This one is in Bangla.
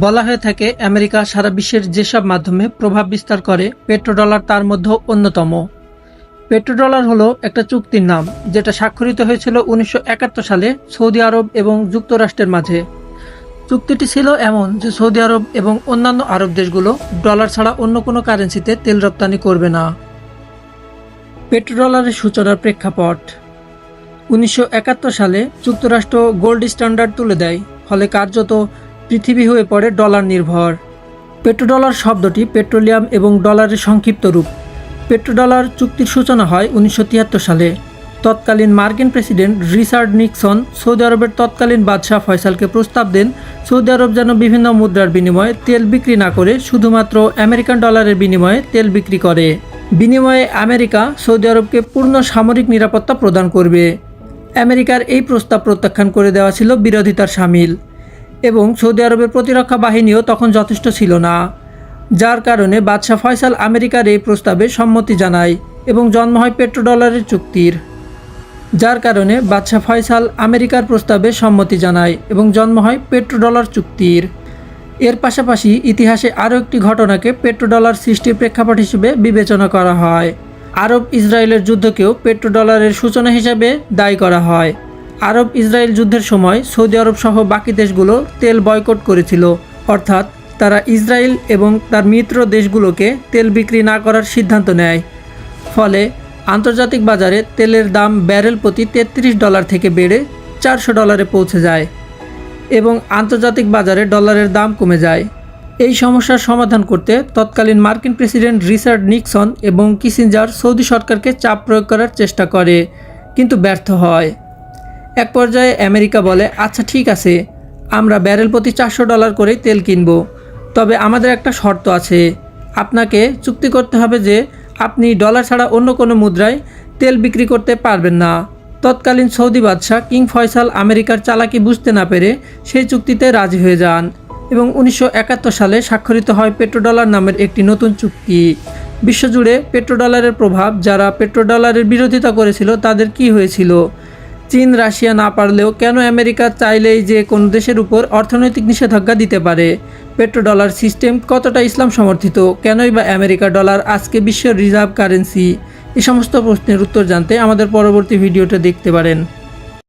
বলা হয়ে থাকে আমেরিকা সারা বিশ্বের যেসব মাধ্যমে প্রভাব বিস্তার করে পেট্রোডলার তার মধ্যে অন্যতম। পেট্রোডলার হলো একটা চুক্তির নাম যেটা স্বাক্ষরিত হয়েছিল 1971 সালে সৌদি আরব এবং যুক্তরাষ্ট্রের মাঝে। চুক্তিটি ছিল এমন যে সৌদি আরব এবং অন্যান্য আরব দেশগুলো ডলার ছাড়া অন্য কোনো কারেন্সিতে তেল রপ্তানি করবে না। পেট্রোডলারের সূচনার প্রেক্ষাপট 1971 সালে যুক্তরাষ্ট্র গোল্ড স্ট্যান্ডার্ড তুলে দেয়, ফলে কার্যত পৃথিবী হয়ে পড়ে ডলার নির্ভর। পেট্রোডলার শব্দটি পেট্রোলিয়াম এবং ডলারের সংক্ষিপ্ত রূপ। পেট্রোডলার চুক্তির সূচনা হয় 1973 সালে। তৎকালীন মার্কিন প্রেসিডেন্ট রিচার্ড নিক্সন সৌদি আরবের তৎকালীন বাদশাহ ফয়সালকে প্রস্তাব দেন সৌদি আরব যেন বিভিন্ন মুদ্রার বিনিময়ে তেল বিক্রি না করে শুধুমাত্র আমেরিকান ডলারের বিনিময়ে তেল বিক্রি করে। বিনিময়ে আমেরিকা সৌদি আরবকে পূর্ণ সামরিক নিরাপত্তা প্রদান করবে। আমেরিকার এই প্রস্তাব প্রত্যাখ্যান করে দেওয়া ছিল বিরোধিতার শামিল, এবং সৌদি আরবের প্রতিরক্ষা বাহিনীও তখন যথেষ্ট ছিল না, যার কারণে বাদশাহ ফয়সাল আমেরিকার এই প্রস্তাবে সম্মতি জানায় এবং জন্ম হয় পেট্রোডলারের চুক্তির। যার কারণে বাদশাহ ফয়সাল আমেরিকার প্রস্তাবে সম্মতি জানায় এবং জন্ম হয় পেট্রোডলার চুক্তির। এর পাশাপাশি ইতিহাসে আরও একটি ঘটনাকে পেট্রোডলার সৃষ্টির প্রেক্ষাপট হিসেবে বিবেচনা করা হয়। আরব ইসরায়েলের যুদ্ধকেও পেট্রোডলারের সূচনা হিসেবে দায়ী করা হয়। আরব ইসরায়েল যুদ্ধের সময় সৌদি আরব সহ বাকি দেশগুলো তেল বয়কট করেছিল, অর্থাৎ তারা ইসরায়েল এবং তার মিত্র দেশগুলোকে তেল বিক্রি না করার সিদ্ধান্ত নেয়। ফলে আন্তর্জাতিক বাজারে তেলের দাম ব্যারেল প্রতি $33 থেকে বেড়ে $400 পৌঁছে যায় এবং আন্তর্জাতিক বাজারে ডলারের দাম কমে যায়। এই সমস্যার সমাধান করতে তৎকালীন মার্কিন প্রেসিডেন্ট রিচার্ড নিক্সন এবং কিসিঞ্জার সৌদি সরকারকে চাপ প্রয়োগ করার চেষ্টা করে, কিন্তু ব্যর্থ হয়। এক পর্যায়ে আমেরিকা বলে, আচ্ছা ঠিক আছে, আমরা ব্যারেল প্রতি $400 করেই তেল কিনব, তবে আমাদের একটা শর্ত আছে। আপনাকে চুক্তি করতে হবে যে আপনি ডলার ছাড়া অন্য কোনো মুদ্রায় তেল বিক্রি করতে পারবেন না। তৎকালীন সৌদি বাদশাহ কিং ফয়সাল আমেরিকার চালাকি বুঝতে না পেরে সেই চুক্তিতে রাজি হয়ে যান এবং 1971 সালে স্বাক্ষরিত হয় পেট্রোডলার নামের একটি নতুন চুক্তি। বিশ্বজুড়ে পেট্রোডলারের প্রভাব, যারা পেট্রোডলারের বিরোধিতা করেছিল তাদের কি হয়েছিল? চীন রাশিয়া না পারলেও কেন আমেরিকা চাইলেই যে কোনো দেশের উপর অর্থনৈতিক নিষেধাজ্ঞা দিতে পারে? পেট্রোডলার সিস্টেম কতটা ইসলাম সমর্থিত? কেনই বা আমেরিকা ডলার আজকে বিশ্বের রিজার্ভ কারেন্সি? এই সমস্ত প্রশ্নের উত্তর জানতে আমাদের পরবর্তী ভিডিওটা দেখতে পারেন।